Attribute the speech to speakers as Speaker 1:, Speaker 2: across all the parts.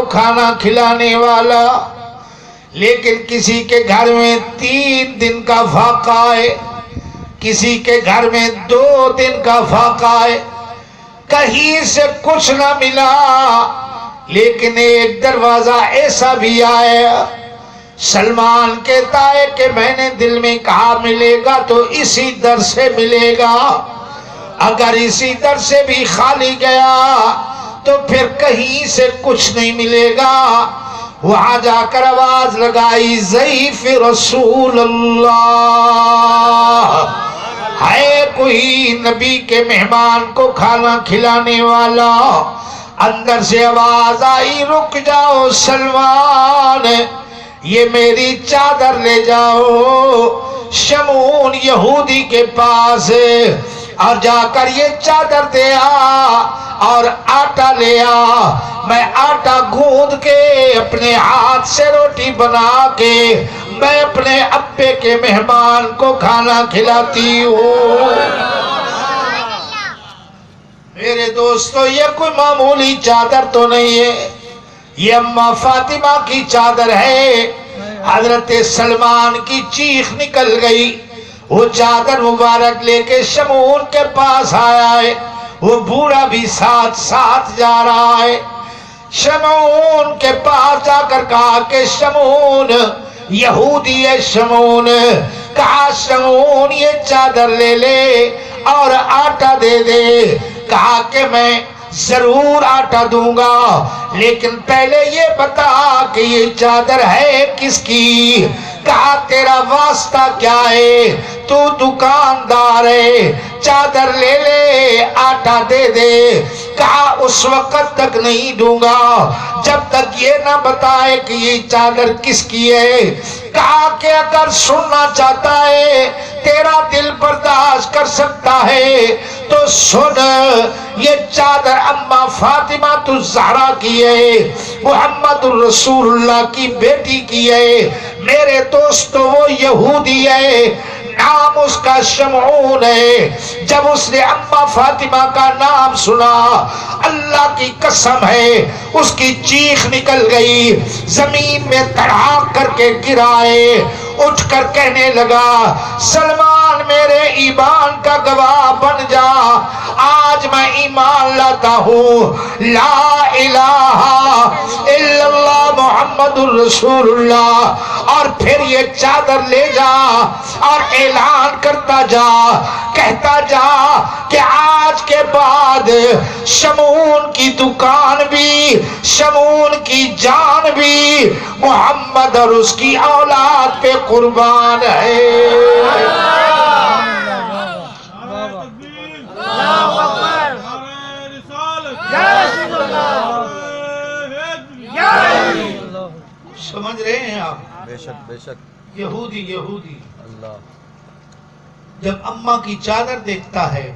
Speaker 1: کو کھانا کھلانے والا، لیکن کسی کے گھر میں 3 دن کا فاقہ ہے، کسی کے گھر میں 2 دن کا فاقہ ہے، کہیں سے کچھ نہ ملا، لیکن ایک دروازہ ایسا بھی آیا۔ سلمان کہتا ہے کہ میں نے دل میں کہا ملے گا تو اسی در سے ملے گا، اگر اسی در سے بھی خالی گیا تو پھر کہیں سے کچھ نہیں ملے گا۔ وہاں جا کر آواز لگائی، ضیف رسول اللہ، ہے کوئی نبی کے مہمان کو کھانا کھلانے والا؟ اندر سے آواز آئی، رک جاؤ سلمان، یہ میری چادر لے جاؤ شمعون یہودی کے پاس، اور جا کر یہ چادر دے آ اور آٹا لے آ، میں آٹا گوندھ کے اپنے ہاتھ سے روٹی بنا کے میں اپنے ابے کے مہمان کو کھانا کھلاتی ہوں۔ میرے دوستو، یہ کوئی معمولی چادر تو نہیں ہے، یہ اماں فاطمہ کی چادر ہے۔ حضرت سلمان کی چیخ نکل گئی، وہ چادر مبارک لے کے شمعون کے پاس آیا ہے، وہ بوڑھا بھی ساتھ ساتھ جا رہا ہے۔ شمعون کے پاس جا کر کہا کہ شمعون، یہودی ہے شمعون، کہا شمعون یہ چادر لے لے اور آٹا دے دے، کہا کہ میں ضرور آٹا دوں گا، لیکن پہلے یہ بتا کہ یہ چادر ہے کس کی؟ کہا تیرا واسطہ کیا ہے؟ تو دکاندار ہے، چادر لے لے آٹا دے دے۔ کہا اس وقت تک نہیں دوں گا جب تک یہ نہ بتائے کہ یہ چادر کس کی ہے۔ کہا کہ اگر سننا چاہتا ہے، تیرا دل برداشت کر سکتا ہے تو سن، یہ چادر اماں فاطمہ الزہرا کی ہے، محمد الرسول اللہ کی بیٹی کی ہے۔ میرے دوستو، وہ یہودی ہے، نام اس کا شمعون ہے۔ جب اس نے اماں فاطمہ کا نام سنا، اللہ کی قسم ہے اس کی چیخ نکل گئی، زمین میں دھڑام کر کے گرائے، اٹھ کر کہنے لگا، سلمان میرے ایمان کا گواہ بن جا، آج میں ایمان لاتا ہوں لا الہ الا اللہ محمد الرسول اللہ۔ اور پھر یہ چادر لے جا اور اعلان کرتا جا، کہتا جا کہ آج کے بعد شمعون کی دکان بھی، شمعون کی جان بھی محمد اور اس کی اولاد پہ قربان ہے۔ سمجھ رہے ہیں آپ؟
Speaker 2: بے شک بے شک۔
Speaker 1: یہودی
Speaker 2: اللہ
Speaker 1: جب اماں کی چادر دیکھتا ہے،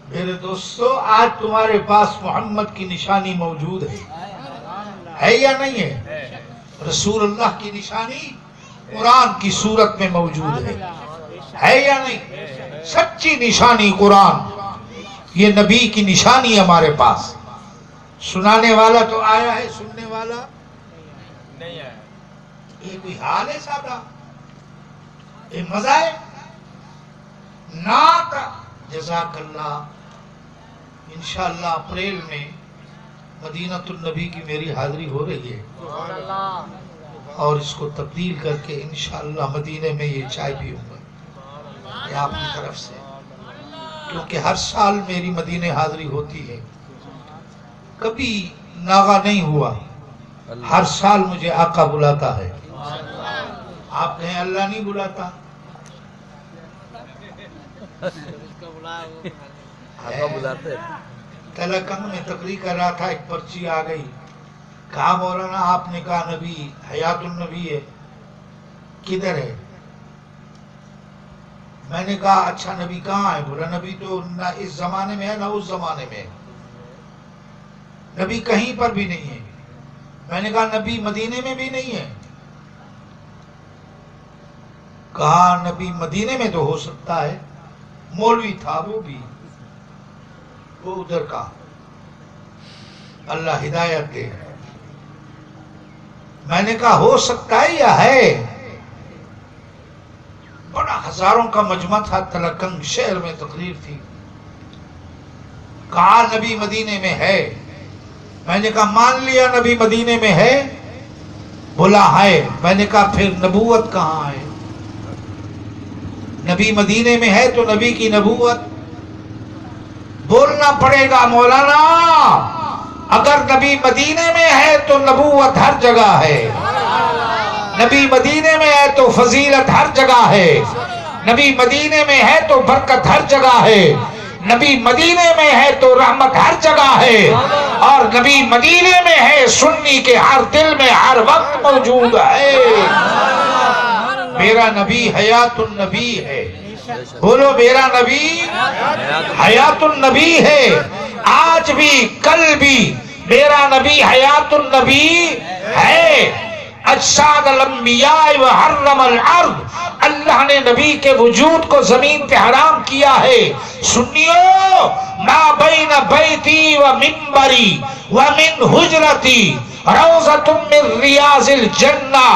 Speaker 1: میرے دوستو آج تمہارے پاس محمد کی نشانی موجود ہے یا نہیں ہے؟ رسول اللہ کی نشانی قرآن کی صورت میں موجود ہے یا نہیں؟ سچی نشانی قرآن، یہ نبی کی نشانی ہمارے پاس۔ سنانے والا تو آیا ہے، سننے والا
Speaker 2: نہیں ہے۔
Speaker 1: یہ کوئی حال ہے صاحبہ؟ یہ مزہ ہے؟ نعت جزاک اللہ۔ انشاءاللہ اپریل میں مدینہ النبی کی میری حاضری ہو رہی ہے، اور اس کو تبدیل کر کے انشاءاللہ مدینے میں یہ چائے پیوں گا، یہ آپ کی طرف سے، کیونکہ ہر سال میری مدینے حاضری ہوتی ہے، کبھی ناغا نہیں ہوا، ہر سال مجھے آقا بلاتا ہے۔ آپ کہیں اللہ نہیں بلاتا؟
Speaker 2: آقا بلاتے۔
Speaker 1: تلکنگ میں تقریر کر رہا تھا، ایک پرچی آ گئی، کہا مولانا آپ نے کہا نبی حیات النبی ہے، کدھر ہے؟ میں نے کہا اچھا نبی کہاں ہے؟ بولا نبی تو نہ اس زمانے میں ہے نہ اس زمانے میں ہے، نبی کہیں پر بھی نہیں ہے۔ میں نے کہا نبی مدینے میں بھی نہیں ہے؟ کہا نبی مدینے میں تو ہو سکتا ہے، مولوی تھا وہ بھی، وہ ادھر کا، اللہ ہدایت دے۔ میں نے کہا ہو سکتا ہے یا ہے؟ بڑا ہزاروں کا مجمع تھا، تلکنگ شہر میں تقریر تھی. کہا نبی مدینے میں ہے. میں نے کہا مان لیا نبی مدینے میں ہے؟ بولا ہے. میں نے کہا پھر نبوت کہاں ہے؟ نبی مدینے میں ہے تو نبی کی نبوت بولنا پڑے گا مولانا. اگر نبی مدینے میں ہے تو نبوت ہر جگہ ہے، نبی مدینے میں ہے تو فضیلت ہر جگہ ہے، نبی مدینے میں ہے تو برکت ہر جگہ ہے، نبی مدینے میں ہے تو رحمت ہر جگہ ہے، اور نبی مدینے میں ہے سنی کے ہر دل میں ہر وقت موجود ہے. میرا نبی حیات النبی ہے. بولو میرا نبی حیات النبی ہے. آج بھی کل بھی میرا نبی حیات النبی ہے. اجساد الانبیاء وحرم الارض. اللہ نے نبی کے وجود کو زمین پہ حرام کیا ہے. سنیو، ما بین بیتی و منبری و من حجرتی روضۃ من ریاض الجنہ.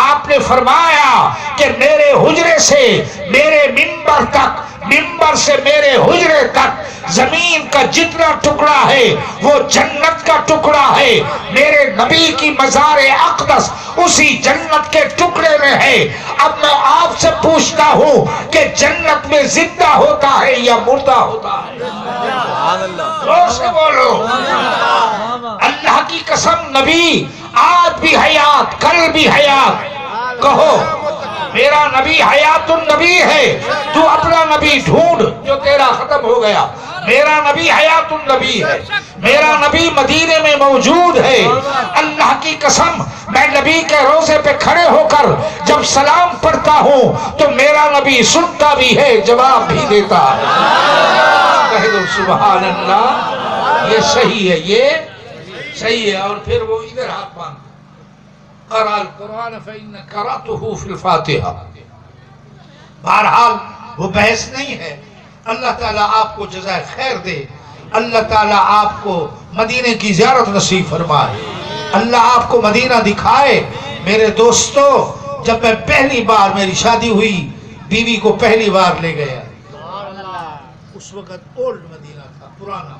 Speaker 1: آپ نے فرمایا کہ میرے حجرے سے میرے منبر تک، منبر سے میرے حجرے تک زمین کا جتنا ٹکڑا ہے وہ جنت کا ٹکڑا ہے. میرے نبی کی مزار اقدس اسی جنت کے ٹکڑے میں ہے. اب میں آپ سے پوچھتا ہوں کہ جنت میں زندہ ہوتا ہے یا مردہ ہوتا ہے؟
Speaker 2: سبحان اللہ.
Speaker 1: زور سے بولو. اللہ کی قسم نبی آج بھی حیات، کل بھی حیات. کہو میرا نبی حیات النبی ہے. تو اپنا نبی ڈھونڈ جو تیرا ختم ہو گیا. میرا نبی حیات النبی ہے. میرا نبی مدینے میں موجود ہے. اللہ کی قسم میں نبی کے روضے پہ کھڑے ہو کر جب سلام پڑھتا ہوں تو میرا نبی سنتا بھی ہے، جواب بھی دیتا ہے. کہہ دو سبحان اللہ. یہ صحیح ہے، یہ صحیح ہے. اور پھر وہ ادھر ہاتھ باندھ قرأ القرآن فإن قرأته في الفاتحہ. بہرحال وہ بحث نہیں ہے. اللہ تعالیٰ آپ کو جزائے خیر دے. اللہ تعالیٰ آپ کو مدینے کی زیارت نصیب فرمائے. اللہ آپ کو مدینہ دکھائے. میرے دوستو، جب میں پہلی بار میری شادی ہوئی، بیوی کو پہلی بار لے گیا. اس وقت اولڈ مدینہ تھا، پرانا.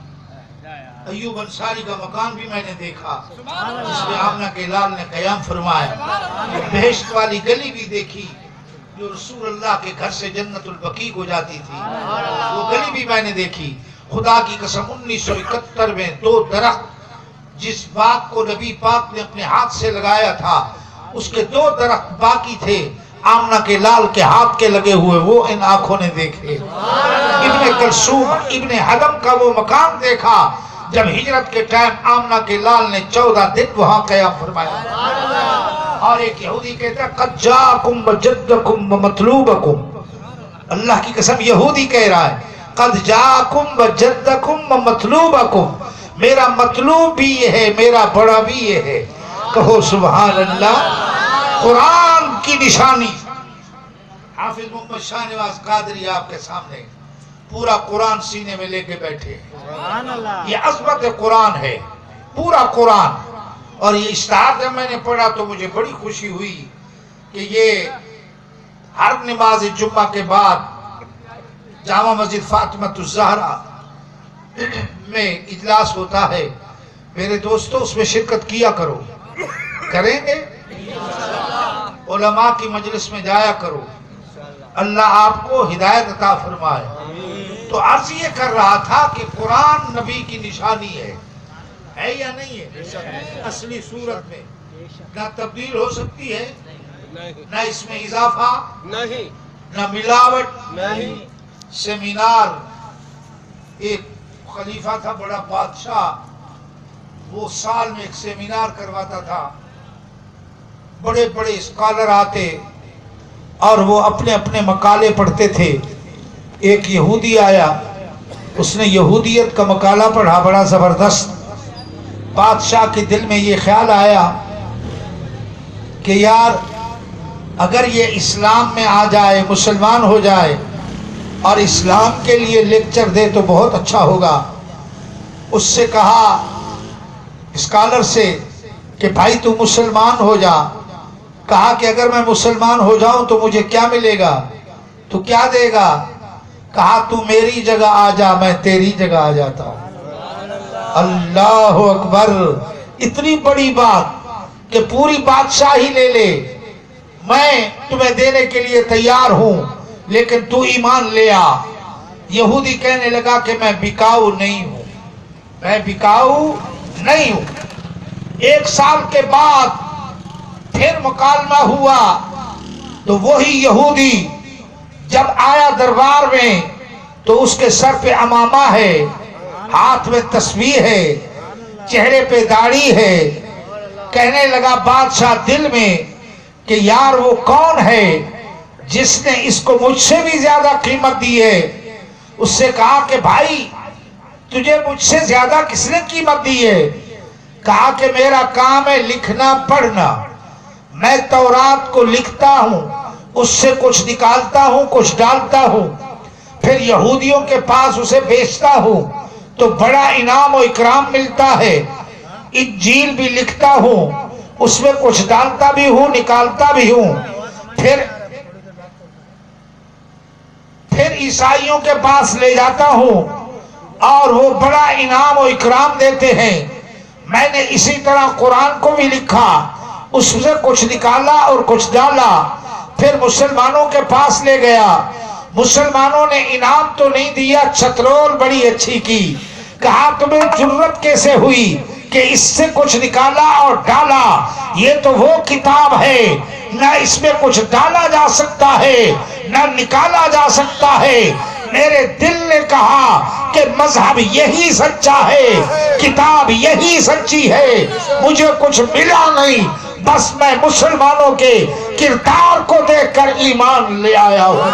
Speaker 1: ایوب انصاری کا مکان بھی میں نے دیکھا جس میں آمنہ کے لال نے قیام فرمایا. بہشت والی گلی بھی دیکھی جو رسول اللہ کے گھر سے جنت البقیع کو جاتی تھی، وہ گلی بھی میں نے دیکھی. خدا کی قسم 1971 میں 2 درخت جس باغ کو نبی پاک نے اپنے ہاتھ سے لگایا تھا، اس کے 2 درخت باقی تھے. آمنہ کے لال کے ہاتھ کے لگے ہوئے وہ ان آنکھوں نے دیکھے. ابن کلثوم ابن حدم کا وہ مکان دیکھا جب ہجرت کے ٹائم آمنہ کے لال نے 14 دن وہاں قیام فرمایا. اور ایک یہودی کہتا ہے قد جاکم وجدکم ومطلوبکم. اللہ کی قسم یہودی کہہ رہا ہے قد جاکم وجدکم ومطلوبکم. میرا مطلوب بھی یہ ہے، میرا بڑا بھی یہ ہے. کہو سبحان اللہ. قرآن کی نشانی. حافظ محمد شاہ نواز قادری آپ کے سامنے پورا قرآن سینے میں لے کے بیٹھے. یہ عظمت قرآن ہے، پورا قرآن. اور یہ اشتہار جب میں نے پڑھا تو مجھے بڑی خوشی ہوئی کہ یہ ہر نماز جمعہ کے بعد جامع مسجد فاطمۃ الزہرا میں اجلاس ہوتا ہے. میرے دوستو اس میں شرکت کیا کرو. کریں گے؟ علماء کی مجلس میں جایا کرو. اللہ آپ کو ہدایت عطا فرمائے. تو عرض یہ کر رہا تھا کہ قرآن نبی کی نشانی ہے یا نہیں ہے؟ اصلی صورت میں نہ تبدیل ہو سکتی ہے، نہ اس میں اضافہ، نہ ملاوٹ. سیمینار ایک خلیفہ تھا، بڑا بادشاہ، وہ سال میں ایک سیمینار کرواتا تھا. بڑے بڑے اسکالر آتے اور وہ اپنے اپنے مقالے پڑھتے تھے. ایک یہودی آیا، اس نے یہودیت کا مقالہ پڑھا، بڑا زبردست. بادشاہ کے دل میں یہ خیال آیا کہ یار اگر یہ اسلام میں آ جائے، مسلمان ہو جائے اور اسلام کے لیے لیکچر دے تو بہت اچھا ہوگا. اس سے کہا اسکالر سے کہ بھائی تو مسلمان ہو جا. کہا کہ اگر میں مسلمان ہو جاؤں تو مجھے کیا ملے گا؟ تو کیا دے گا؟ کہا تو میری جگہ آ جا، میں تیری جگہ آ جاتا ہوں. اللہ اکبر. اتنی بڑی بات کہ پوری بادشاہی لے لے، میں تمہیں دینے کے لیے تیار ہوں، لیکن تو ایمان لے آ. یہودی کہنے لگا کہ میں بکاؤ نہیں ہوں، میں بکاؤ نہیں ہوں. 1 سال کے بعد پھر مکالمہ ہوا تو وہی یہودی جب آیا دربار میں تو اس کے سر پہ عمامہ ہے، ہاتھ میں تسبیح ہے، چہرے پہ داڑھی ہے. کہنے لگا بادشاہ دل میں کہ یار وہ کون ہے جس نے اس کو مجھ سے بھی زیادہ قیمت دی ہے. اس سے کہا کہ بھائی تجھے مجھ سے زیادہ کس نے قیمت دی ہے؟ کہا کہ میرا کام ہے لکھنا پڑھنا، میں تورات کو لکھتا ہوں، اس سے کچھ نکالتا ہوں، کچھ ڈالتا ہوں، پھر یہودیوں کے پاس اسے بیچتا ہوں تو بڑا انعام و اکرام ملتا ہے. انجیل بھی لکھتا ہوں، اس میں کچھ ڈالتا بھی ہوں، نکالتا بھی ہوں، پھر عیسائیوں کے پاس لے جاتا ہوں اور وہ بڑا انعام و اکرام دیتے ہیں. میں نے اسی طرح قرآن کو بھی لکھا، اس سے کچھ نکالا اور کچھ ڈالا، پھر مسلمانوں کے پاس لے گیا. مسلمانوں نے انعام تو نہیں دیا، چھترول بڑی اچھی کی. کہا تمہیں جرت کیسے ہوئی کہ اس سے کچھ نکالا اور ڈالا؟ یہ تو وہ کتاب ہے نہ اس میں کچھ ڈالا جا سکتا ہے نہ نکالا جا سکتا ہے. میرے دل نے کہا کہ مذہب یہی سچا ہے، کتاب یہی سچی ہے، مجھے کچھ ملا نہیں، بس میں مسلمانوں کے کردار کو دیکھ کر ایمان لے آیا ہوں.